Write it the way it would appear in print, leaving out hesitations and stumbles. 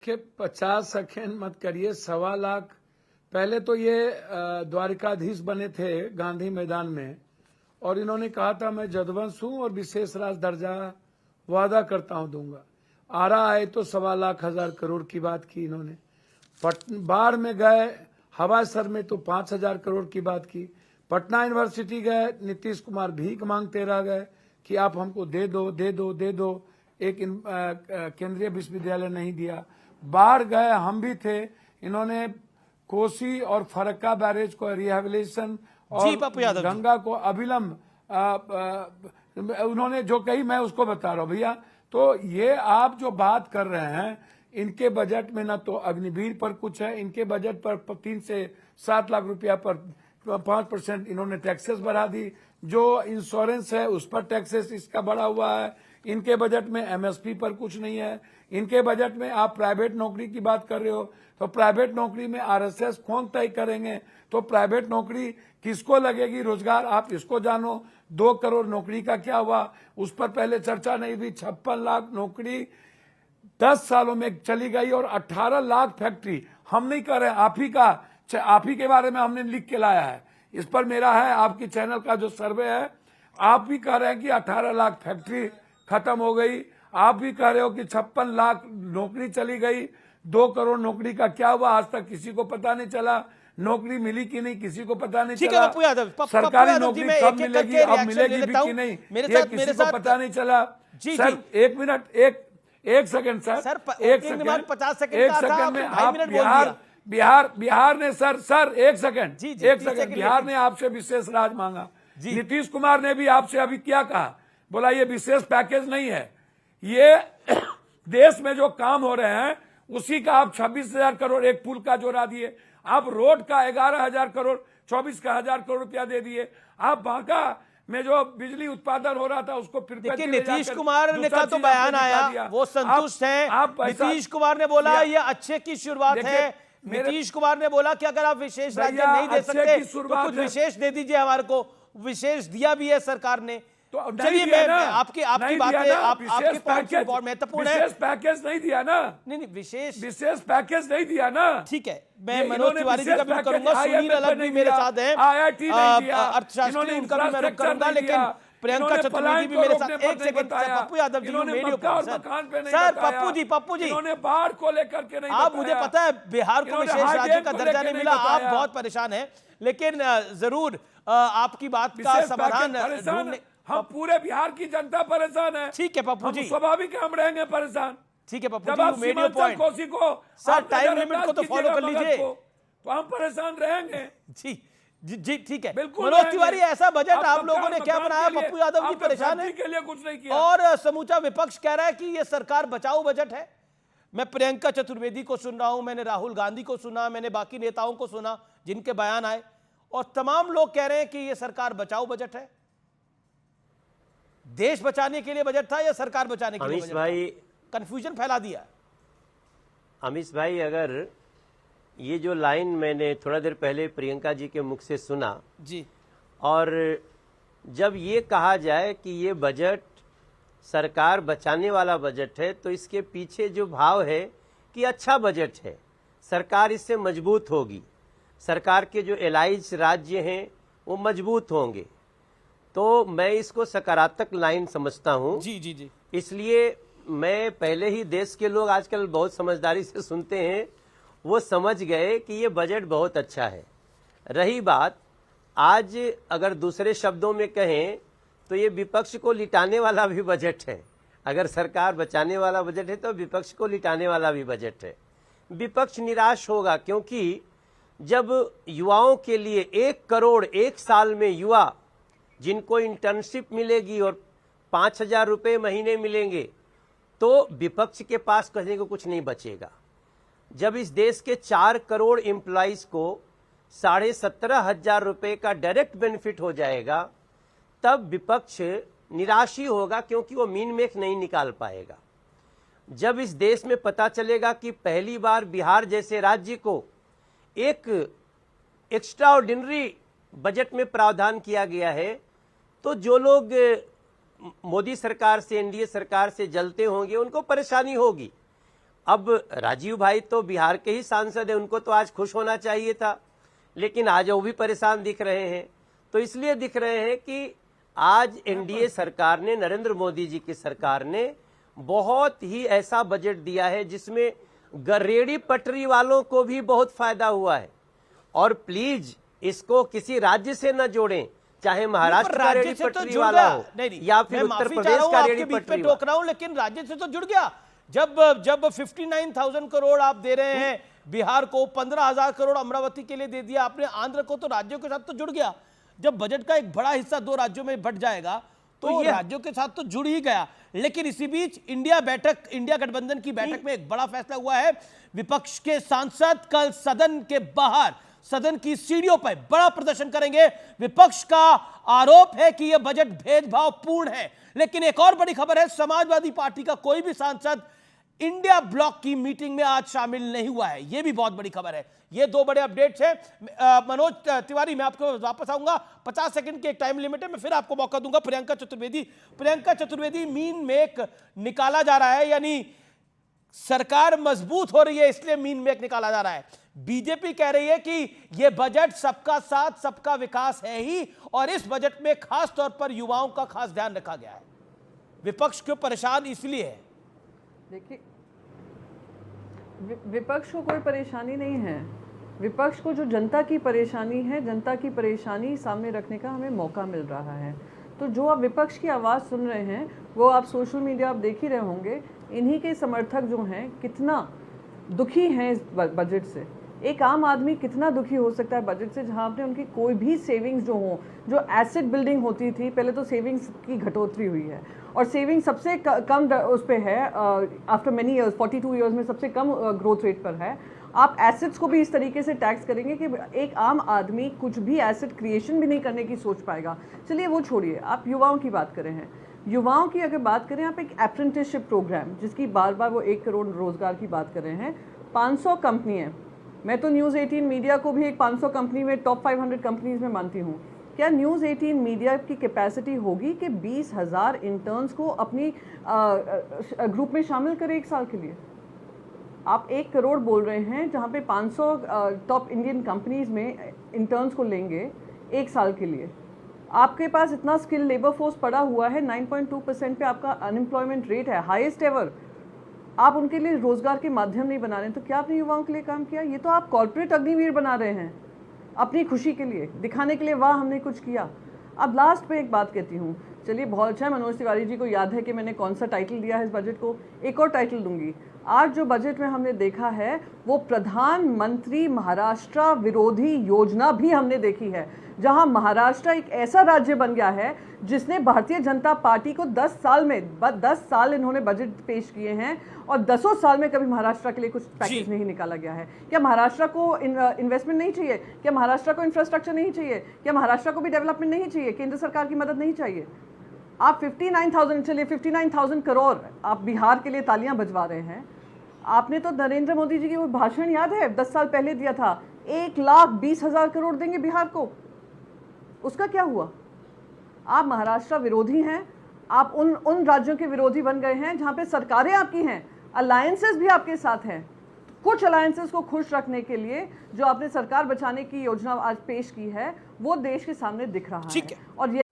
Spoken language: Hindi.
के 50 सेकेंड मत करिए, 1.25 लाख। पहले तो ये द्वारिकाधीश बने थे गांधी मैदान में, और इन्होंने कहा था मैं जदवंश हूं और विशेष राज दर्जा वादा करता हूं दूंगा। आरा आए तो 1.25 करोड़ की बात की इन्होंने। बाढ़ में गए हवासर में तो 5,000 करोड़ की बात की। पटना यूनिवर्सिटी गए, नीतीश कुमार भीख मांगते रह गए कि आप हमको दे दो दे दो दे दो, एक केंद्रीय विश्वविद्यालय नहीं दिया। बाढ़ गए, हम भी थे, इन्होंने कोसी और फरक्का बैरेज को रिहेबिलिटेशन और गंगा को अविलंब उन्होंने जो कही मैं उसको बता रहा हूं भैया। तो ये आप जो बात कर रहे हैं, इनके बजट में ना तो अग्निवीर पर कुछ है, इनके बजट पर 3 से 7 लाख रुपया पर 5% इन्होंने टैक्सेस बढ़ा दी। जो इंश्योरेंस है उस पर टैक्सेस इसका बढ़ा हुआ है। इनके बजट में एमएसपी पर कुछ नहीं है। इनके बजट में आप प्राइवेट नौकरी की बात कर रहे हो, तो प्राइवेट नौकरी में आरएसएस कौन तय करेंगे? तो प्राइवेट नौकरी किसको लगेगी रोजगार, आप इसको जानो। 2 करोड़ नौकरी का क्या हुआ, उस पर पहले चर्चा नहीं हुई। 56 लाख नौकरी 10 सालों में चली गई, और 18 लाख फैक्ट्री हम नहीं कर रहे, आप ही के बारे में हमने लिख के लाया है। इस पर मेरा है, आपकी चैनल का जो सर्वे है, आप भी कह रहे हैं कि 18 लाख फैक्ट्री खत्म हो गई। आप भी कह रहे हो कि 56 लाख नौकरी चली गई। 2 करोड़ नौकरी का क्या हुआ, आज तक किसी को पता नहीं चला। नौकरी मिली कि नहीं किसी को पता नहीं चला। सरकारी नौकरी कब मिलेगी, अब मिलेगी भी कि नहीं, ये किसी को पता नहीं चला। सर 1 मिनट, एक second sir, 1 second, 50 second, 1 second में आप बिहार ने सर 1 सेकंड, 1 सेकंड, बिहार ने आपसे विशेष राज मांगा। नीतीश कुमार ने भी आपसे अभी क्या कहा, बोला ये विशेष पैकेज नहीं है, ये देश में जो काम हो रहे हैं उसी का आप 26,000 करोड़ एक पुल का जोड़ा दिए। आप रोड का 11,000 करोड़ 24,000 करोड़ रुपया दे दिए। आप बांका में जो बिजली उत्पादन हो रहा था उसको फिर देखिए, नीतीश कुमार ने का तो बयान आया, वो संतुष्ट हैं। नीतीश कुमार ने बोला ये अच्छे की शुरुआत है। नीतीश कुमार ने बोला कि अगर आप विशेष राज्य नहीं दे सकते तो कुछ विशेष दे दीजिए हमारे को। विशेष दिया भी है सरकार ने। तो चलिए, मैं आपकी बातें, आपके पॉइंट बहुत महत्वपूर्ण है। विशेष पैकेज नहीं दिया ना, नहीं विशेष पैकेज नहीं दिया ना। ठीक है, मैं मनोज तिवारी जी का भी करूंगा, सुनील अलग भी मेरे साथ हैं, अर्थशास्त्री, उनका भी मैं करूंगा, लेकिन प्रियंका चतुर्वेदी भी मेरे साथ। 1 सेकंड, पप्पू यादव जी, सर पप्पू जी इन्होंने बाढ़ को लेकर के नहीं, आप, मुझे पता है बिहार को विशेष राज्य का दर्जा नहीं मिला, आप बहुत परेशान हैं, लेकिन जरूर आपकी बात का समाधान ढूंढने। हम पूरे बिहार की जनता परेशान है। ठीक है पप्पू जी, स्वाभाविक हम रहेंगे परेशान। ठीक है Pappu ji, made your point. Kosi को सर टाइम लिमिट को तो फॉलो कर लीजिए, तो हम परेशान रहेंगे। जी ठीक है। बिल्कुल मनोज तिवारी, ऐसा बजट आप लोगों ने क्या बनाया? पप्पू यादव जी परेशान है के लिए कुछ नहीं किया, और समूचा विपक्ष कह रहा है कि ये सरकार बचाओ बजट है। मैं प्रियंका चतुर्वेदी को सुन रहा हूं, मैंने राहुल गांधी को सुना, मैंने बाकी नेताओं को सुना जिनके बयान आए, और तमाम लोग कह रहे हैं कि ये सरकार बचाओ बजट है। देश बचाने के लिए बजट था या सरकार बचाने के लिए? अमीश भाई, कंफ्यूजन फैला दिया। अमीश भाई, अगर ये जो लाइन मैंने थोड़ा देर पहले प्रियंका जी के मुख से सुना जी, और जब ये कहा जाए कि ये बजट सरकार बचाने वाला बजट है, तो इसके पीछे जो भाव है कि अच्छा बजट है, सरकार इससे मजबूत होगी, सरकार के जो एलाइज राज्य हैं वो मजबूत होंगे, तो मैं इसको सकारात्मक लाइन समझता हूं। जी। इसलिए मैं पहले ही, देश के लोग आजकल बहुत समझदारी से सुनते हैं, वो समझ गए कि ये बजट बहुत अच्छा है। रही बात, आज अगर दूसरे शब्दों में कहें तो ये विपक्ष को लिटाने वाला भी बजट है। अगर सरकार बचाने वाला बजट है तो विपक्ष को लिटाने वाला भी बजट है। विपक्ष निराश होगा, क्योंकि जब युवाओं के लिए 1 करोड़ 1 साल में युवा जिनको इंटर्नशिप मिलेगी और 5,000 रुपये महीने मिलेंगे, तो विपक्ष के पास कहने को कुछ नहीं बचेगा। जब इस देश के 4 करोड़ एम्प्लॉइज को 17,500 रुपये का डायरेक्ट बेनिफिट हो जाएगा, तब विपक्ष निराश ही होगा, क्योंकि वो मीन मेख नहीं निकाल पाएगा। जब इस देश में पता चलेगा कि पहली बार बिहार जैसे राज्य को एक एक्स्ट्रा ऑर्डिनरी बजट में प्रावधान किया गया है, तो जो लोग मोदी सरकार से, एनडीए सरकार से जलते होंगे उनको परेशानी होगी। अब राजीव भाई तो बिहार के ही सांसद हैं, उनको तो आज खुश होना चाहिए था, लेकिन आज वो भी परेशान दिख रहे हैं। तो इसलिए दिख रहे हैं कि आज एनडीए सरकार ने, नरेंद्र मोदी जी की सरकार ने बहुत ही ऐसा बजट दिया है जिसमें गरेड़ी पटरी वालों को भी बहुत फायदा हुआ है। और प्लीज इसको किसी राज्य से न जोड़ें, चाहे महाराष्ट्र का रेडी पटरी वाला हो या फिर उत्तर प्रदेश का रेडी पटरी टोक रहा हूं, लेकिन राज्य से तो जुड़ गया। जब 59,000 करोड़ आप दे रहे हैं बिहार को, 15,000 करोड़ अमरावती के लिए दे दिया आपने, आंध्र को, तो राज्यों के साथ तो जुड़ गया। जब बजट का एक बड़ा हिस्सा 2 राज्यों में बट जाएगा तो ये राज्यों के साथ तो जुड़ ही गया। लेकिन इसी बीच इंडिया गठबंधन की बैठक में एक बड़ा फैसला हुआ है। विपक्ष के सांसद कल सदन के बाहर, सदन की सीढ़ियों पर बड़ा प्रदर्शन करेंगे। विपक्ष का आरोप है कि यह बजट भेदभावपूर्ण है। लेकिन एक और बड़ी खबर है, समाजवादी पार्टी का कोई भी सांसद इंडिया ब्लॉक की मीटिंग में आज शामिल नहीं हुआ है। यह भी बहुत बड़ी खबर है। ये 2 बड़े अपडेट्स हैं। मनोज तिवारी, मैं आपको वापस आऊंगा, 50 सेकंड की एक टाइम लिमिट है, मैं फिर आपको मौका दूंगा। प्रियंका चतुर्वेदी, मीन मेक निकाला जा रहा है, यानी सरकार मजबूत हो रही है इसलिए मीन मेक निकाला जा रहा है। बीजेपी कह रही है कि यह बजट सबका साथ सबका विकास है ही, और इस बजट में खास तौर पर युवाओं का खास ध्यान रखा गया है। विपक्ष क्यों परेशान इसलिए है? देखिए, विपक्ष को कोई परेशानी नहीं है। विपक्ष को जो जनता की परेशानी है, जनता की परेशानी सामने रखने का हमें मौका मिल रहा है। तो जो आप विपक्ष की आवाज़ सुन रहे हैं वो आप सोशल मीडिया आप देख ही रहे होंगे, इन्हीं के समर्थक जो हैं कितना दुखी हैं इस बजट से। एक आम आदमी कितना दुखी हो सकता है बजट से, जहाँ पे उनकी कोई भी सेविंग्स जो हो, जो एसेट बिल्डिंग होती थी, पहले तो सेविंग्स की घटोतरी हुई है और सेविंग सबसे कम उस पे है आफ्टर मेनी ईयर्स, 42 ईयर्स में सबसे कम ग्रोथ रेट पर है। आप एसेट्स को भी इस तरीके से टैक्स करेंगे कि एक आम आदमी कुछ भी एसेट क्रिएशन भी नहीं करने की सोच पाएगा। चलिए वो छोड़िए, आप युवाओं की बात कर रहे हैं। युवाओं की अगर बात करें, आप एक अप्रेंटिसशिप प्रोग्राम जिसकी बार बार वो 1 करोड़ रोजगार की बात कर रहे हैं, 500 कंपनी है। मैं तो न्यूज़ 18 मीडिया को भी एक 500 कंपनी में टॉप 500 कंपनीज में मानती हूँ। क्या न्यूज़ 18 मीडिया की कैपेसिटी होगी कि 20,000 इंटर्न्स को अपनी ग्रुप में शामिल करें 1 साल के लिए? आप 1 करोड़ बोल रहे हैं, जहाँ पे 500 टॉप इंडियन कंपनीज में इंटर्न्स को लेंगे 1 साल के लिए। आपके पास इतना स्किल लेबर फोर्स पड़ा हुआ है, 9.2% पे आपका अनएम्प्लॉयमेंट रेट है, हाईएस्ट एवर। आप उनके लिए रोजगार के माध्यम नहीं बना रहे हैं, तो क्या आपने युवाओं के लिए काम किया? ये तो आप कॉर्पोरेट अग्निवीर बना रहे हैं अपनी खुशी के लिए, दिखाने के लिए वाह हमने कुछ किया। अब लास्ट पे एक बात कहती हूँ, चलिए बहुत अच्छा है, मनोज तिवारी जी को याद है कि मैंने कौन सा टाइटल दिया है इस बजट को, एक और टाइटल दूंगी। आज जो बजट में हमने देखा है वो प्रधानमंत्री महाराष्ट्र विरोधी योजना भी हमने देखी है, जहां महाराष्ट्र एक ऐसा राज्य बन गया है जिसने भारतीय जनता पार्टी को 10 साल में 10 साल इन्होंने बजट पेश किए हैं और 10 साल में कभी महाराष्ट्र के लिए कुछ पैकेज नहीं निकाला गया है। क्या महाराष्ट्र को इन्वेस्टमेंट नहीं चाहिए? क्या महाराष्ट्र को इंफ्रास्ट्रक्चर नहीं चाहिए? क्या महाराष्ट्र को भी डेवलपमेंट नहीं चाहिए? केंद्र सरकार की मदद नहीं चाहिए? आप 59,000 करोड़ आप बिहार के लिए तालियां बजवा रहे हैं। आपने तो नरेंद्र मोदी जी की वो भाषण याद है 10 साल पहले दिया था, 1,20,000 करोड़ देंगे बिहार को, उसका क्या हुआ? आप महाराष्ट्र विरोधी हैं, आप उन राज्यों के विरोधी बन गए हैं जहां पे सरकारें आपकी हैं, अलायंसेस भी आपके साथ हैं। कुछ अलायंसेस को खुश रखने के लिए जो आपने सरकार बचाने की योजना आज पेश की है वो देश के सामने दिख रहा है। और ये